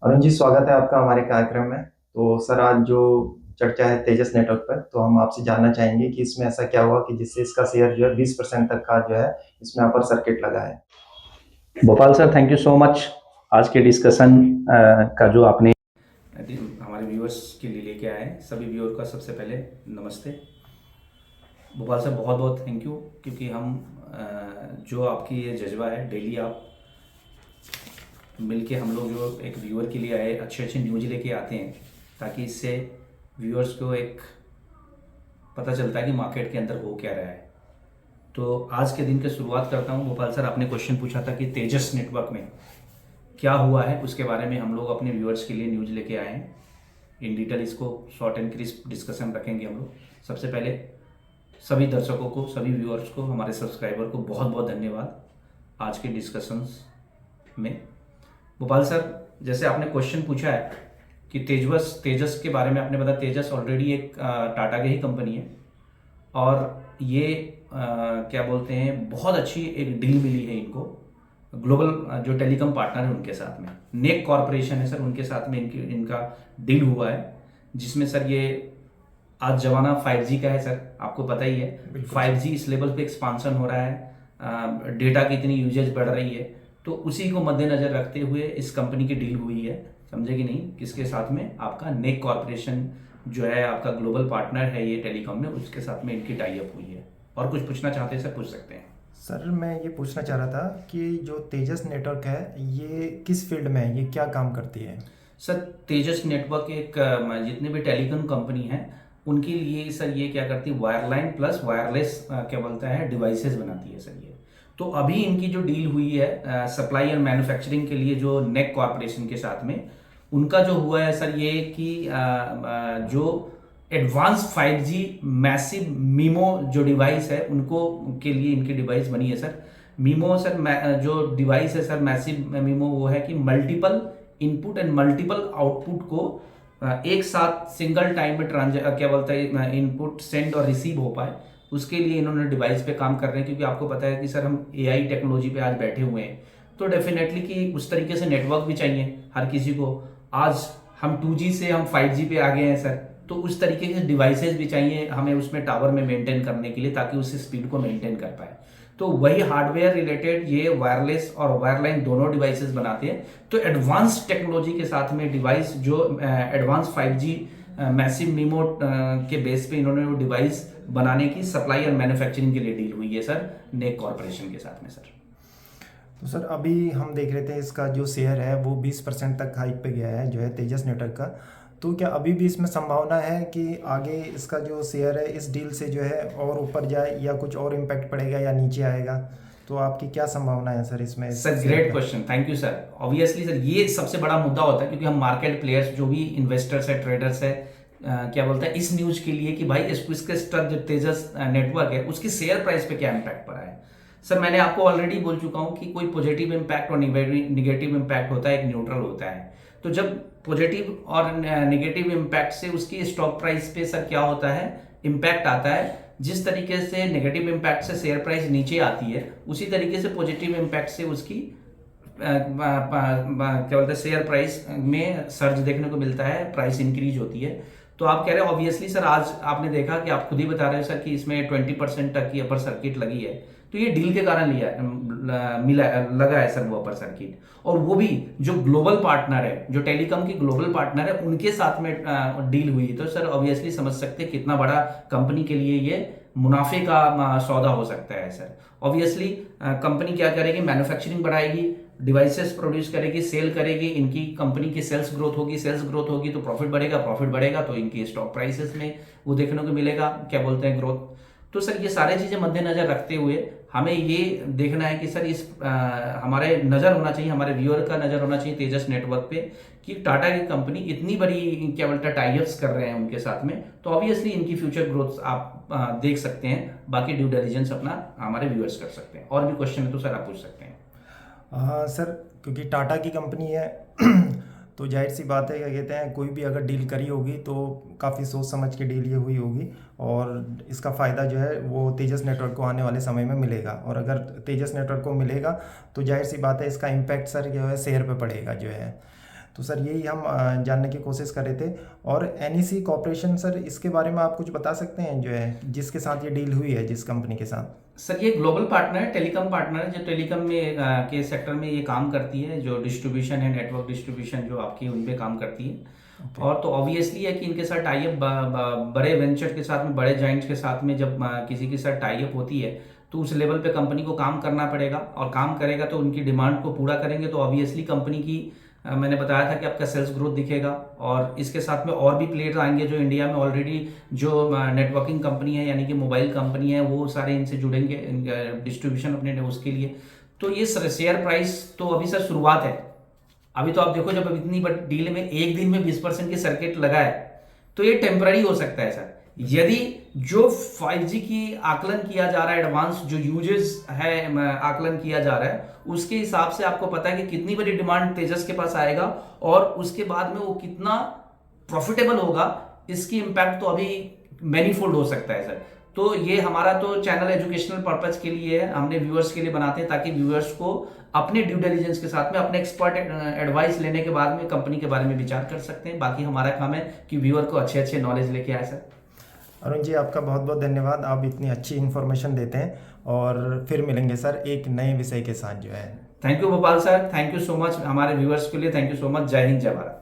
अरुण जी, स्वागत है आपका हमारे कार्यक्रम में। तो सर, आज जो चर्चा है तेजस नेटवर्क पर, तो हम आपसे जानना चाहेंगे कि इसमें ऐसा क्या हुआ कि जिससे इसका शेयर जो है 20% तक का जो है इसमें अपर सर्किट लगा है। Bhopal sir, thank you so much. आज के डिस्कशन का जो आपने हमारे व्यूअर्स के लिए लेके आए हैं, सभी व्यूअर का सबसे पहले नमस्ते। भोपाल सर, बहुत बहुत थैंक यू, क्योंकि हम जो आपकी ये जज्बा है, डेली आप मिलके हम लोग जो एक व्यूअर के लिए आए अच्छे अच्छे न्यूज़ लेके आते हैं, ताकि इससे व्यूअर्स को एक पता चलता है कि मार्केट के अंदर हो क्या रहा है। तो आज के दिन की शुरुआत करता हूँ। गोपाल सर, आपने क्वेश्चन पूछा था कि तेजस नेटवर्क में क्या हुआ है, उसके बारे में हम लोग अपने व्यूअर्स के लिए न्यूज़ लेके आए हैं। इन डिटेल इसको शॉर्ट एंड क्रिस्प डिस्कशन रखेंगे हम लोग। सबसे पहले सभी दर्शकों को, सभी व्यूअर्स को, हमारे सब्सक्राइबर को बहुत बहुत धन्यवाद आज के डिस्कशंस में। गोपाल सर, जैसे आपने क्वेश्चन पूछा है कि तेजस के बारे में आपने बताया। तेजस ऑलरेडी एक टाटा की ही कंपनी है, और ये क्या बोलते हैं, बहुत अच्छी एक डील मिली है इनको ग्लोबल जो टेलीकॉम पार्टनर है उनके साथ में। नेक कॉरपोरेशन है सर, उनके साथ में इनका डील हुआ है, जिसमें सर ये आज जमाना 5G का है सर, आपको पता ही है। 5G इस लेवल पे एक्सपांसन हो रहा है, डेटा की इतनी यूजेज बढ़ रही है, तो उसी को मद्देनजर रखते हुए इस कंपनी की डील हुई है। समझे कि नहीं, किसके साथ में? आपका नेक कॉरपोरेशन जो है आपका ग्लोबल पार्टनर है ये टेलीकॉम में, उसके साथ में इनकी टाई अप हुई है। और कुछ पूछना चाहते हैं सर, पूछ सकते हैं। सर, मैं ये पूछना चाह रहा था कि जो तेजस नेटवर्क है ये किस फील्ड में है, ये क्या काम करती है? सर, तेजस नेटवर्क एक जितने भी टेलीकॉम कंपनी हैं उनके लिए सर ये क्या करती है, वायरलाइन प्लस वायरलेस क्या बोलता है, डिवाइसेस बनाती है सर ये। तो अभी इनकी जो डील हुई है सप्लाई और मैन्युफैक्चरिंग के लिए, जो नेक कॉरपोरेशन के साथ में उनका जो हुआ है सर ये कि जो एडवांस 5G मैसिव मीमो जो डिवाइस है उनको के लिए इनकी डिवाइस बनी है सर। मीमो सर जो डिवाइस है सर मैसिव मीमो, वो है कि multiple input and multiple output को एक साथ सिंगल टाइम में क्या बोलता है, इनपुट सेंड और रिसीव हो पाए, उसके लिए इन्होंने डिवाइस पे काम कर रहे हैं। क्योंकि आपको पता है कि सर हम AI टेक्नोलॉजी पे आज बैठे हुए हैं, तो डेफिनेटली कि उस तरीके से नेटवर्क भी चाहिए हर किसी को। आज हम 2G से हम 5G पे आ गए हैं सर, तो उस तरीके के डिवाइसेस भी चाहिए हमें उसमें टावर में मेंटेन करने के लिए, ताकि उस स्पीड को मेंटेन कर पाए। तो वही हार्डवेयर रिलेटेड ये वायरलेस और वायरलाइन दोनों डिवाइसेस बनाते हैं। तो एडवांस टेक्नोलॉजी के साथ में डिवाइस जो एडवांस 5G मैसिव मीमो के बेस पे इन्होंने वो डिवाइस बनाने की सप्लाई और मैन्युफैक्चरिंग के लिए डील हुई है सर, नेक कॉरपोरेशन के साथ में सर। तो सर, अभी हम देख रहे थे इसका जो शेयर है वो 20% तक हाइक पे गया है जो है तेजस नेटवर्क का। तो क्या अभी भी इसमें संभावना है कि आगे इसका जो शेयर है इस डील से जो है और ऊपर जाए, या कुछ और इम्पैक्ट पड़ेगा या नीचे आएगा? तो आपकी क्या संभावना है सर इसमें, इस सर शेयर ग्रेट का? Question, thank you sir. Obviously sir ये सबसे बड़ा मुद्दा होता है, क्योंकि हम मार्केट प्लेयर्स जो भी इन्वेस्टर्स है, ट्रेडर्स है, क्या बोलते हैं इस न्यूज के लिए कि भाई इसके स्टॉक जो तेजस नेटवर्क है उसकी शेयर प्राइस पे क्या इम्पैक्ट पड़ा है। सर मैंने आपको ऑलरेडी बोल चुका हूं कि कोई पॉजिटिव इम्पैक्ट और निगेटिव इम्पैक्ट होता है, एक न्यूट्रल होता है। तो जब पॉजिटिव और नेगेटिव इम्पैक्ट से उसकी स्टॉक प्राइस पे सर क्या होता है, इम्पैक्ट आता है। जिस तरीके से नेगेटिव इम्पैक्ट से शेयर प्राइस नीचे आती है, उसी तरीके से पॉजिटिव इम्पैक्ट से उसकी क्या बोलते हैं शेयर प्राइस में सर्ज देखने को मिलता है, प्राइस इंक्रीज होती है। तो आप कह रहे हैं ऑब्वियसली सर, आज आपने देखा कि आप खुद ही बता रहे हो सर कि इसमें 20% तक की अपर सर्किट लगी है। तो ये डील के कारण लगा है सर वो अपर सर्किट। और वो भी जो ग्लोबल पार्टनर है, जो टेलीकॉम की ग्लोबल पार्टनर है, उनके साथ में डील हुई। तो सर ऑब्वियसली समझ सकते हैं कितना बड़ा कंपनी के लिए ये मुनाफे का सौदा हो सकता है सर। ऑब्वियसली कंपनी क्या करेगी, मैन्युफैक्चरिंग बढ़ाएगी, डिवाइसेस प्रोड्यूस करेगी, सेल करेगी, इनकी कंपनी की सेल्स ग्रोथ होगी, सेल्स ग्रोथ होगी तो प्रॉफिट बढ़ेगा, प्रॉफिट बढ़ेगा तो इनकी स्टॉक प्राइसेस में वो देखने को मिलेगा, क्या बोलते हैं, ग्रोथ। तो सर ये सारी चीजें मद्देनजर रखते हुए हमें ये देखना है कि सर हमारे नजर होना चाहिए, हमारे व्यूअर का नजर होना चाहिए तेजस नेटवर्क पे, कि टाटा की कंपनी इतनी बड़ी क्या बोलते हैं टाइप्स कर रहे हैं उनके साथ में, तो ऑब्वियसली इनकी फ्यूचर ग्रोथ आप देख सकते हैं। बाकी ड्यू डिलिजेंस अपना हमारे व्यूअर्स कर सकते हैं। और भी क्वेश्चन है तो सर आप पूछ सकते हैं। हाँ सर, क्योंकि टाटा की कंपनी है तो जाहिर सी बात है, क्या कहते हैं, कोई भी अगर डील करी होगी तो काफ़ी सोच समझ के डील ये हुई होगी। और इसका फ़ायदा जो है वो तेजस नेटवर्क को आने वाले समय में मिलेगा। और अगर तेजस नेटवर्क को मिलेगा तो जाहिर सी बात है इसका इम्पैक्ट सर जो है शेयर पे पड़ेगा जो है। तो सर यही हम जानने की कोशिश कर रहे थे। और NEC कॉर्पोरेशन सर, इसके बारे में आप कुछ बता सकते हैं जो है जिसके साथ ये डील हुई है, जिस कंपनी के साथ? सर ये ग्लोबल पार्टनर है, टेलीकॉम पार्टनर है, जो टेलीकॉम में के सेक्टर में ये काम करती है, जो डिस्ट्रीब्यूशन है, नेटवर्क डिस्ट्रीब्यूशन जो आपकी उन पे काम करती है। और तो ऑब्वियसली है कि इनके साथ टाई अप बड़े वेंचर के साथ में, बड़े जाइंट्स के साथ में जब किसी के साथ टाई अप होती है तो उस लेवल पे कंपनी को काम करना पड़ेगा, और काम करेगा तो उनकी डिमांड को पूरा करेंगे तो ऑब्वियसली कंपनी की मैंने बताया था कि आपका सेल्स ग्रोथ दिखेगा। और इसके साथ में और भी प्लेयर्स आएंगे जो इंडिया में ऑलरेडी जो नेटवर्किंग कंपनी है यानी कि मोबाइल कंपनी है, वो सारे इनसे जुड़ेंगे डिस्ट्रीब्यूशन अपने उसके लिए। तो ये शेयर प्राइस तो अभी सर शुरुआत है। अभी तो आप देखो, जब इतनी बड़ी डील में एक दिन में 20% की सर्किट लगा है तो ये टेम्पररी हो सकता है सर। यदि जो 5G की आकलन किया जा रहा है, एडवांस जो यूजेस है आकलन किया जा रहा है, उसके हिसाब से आपको पता है कि कितनी बड़ी डिमांड तेजस के पास आएगा और उसके बाद में वो कितना प्रॉफिटेबल होगा, इसकी इंपैक्ट तो अभी मैनीफोल्ड हो सकता है सर। तो ये हमारा तो चैनल एजुकेशनल पर्पज के लिए है, हमने व्यूअर्स के लिए बनाते हैं ताकि व्यूअर्स को अपने ड्यू डिलिजेंस के साथ में अपने एक्सपर्ट एडवाइस लेने के बाद में कंपनी के बारे में विचार कर सकते हैं। बाकी हमारा काम है कि व्यूअर को अच्छे अच्छे नॉलेज लेके आए सर। अरुण जी, आपका बहुत बहुत धन्यवाद, आप इतनी अच्छी इन्फॉर्मेशन देते हैं। और फिर मिलेंगे सर एक नए विषय के साथ जो है। Thank you Gopal sir, thank you so much हमारे व्यूअर्स के लिए, थैंक यू सो मच। जय हिंद, जय भारत।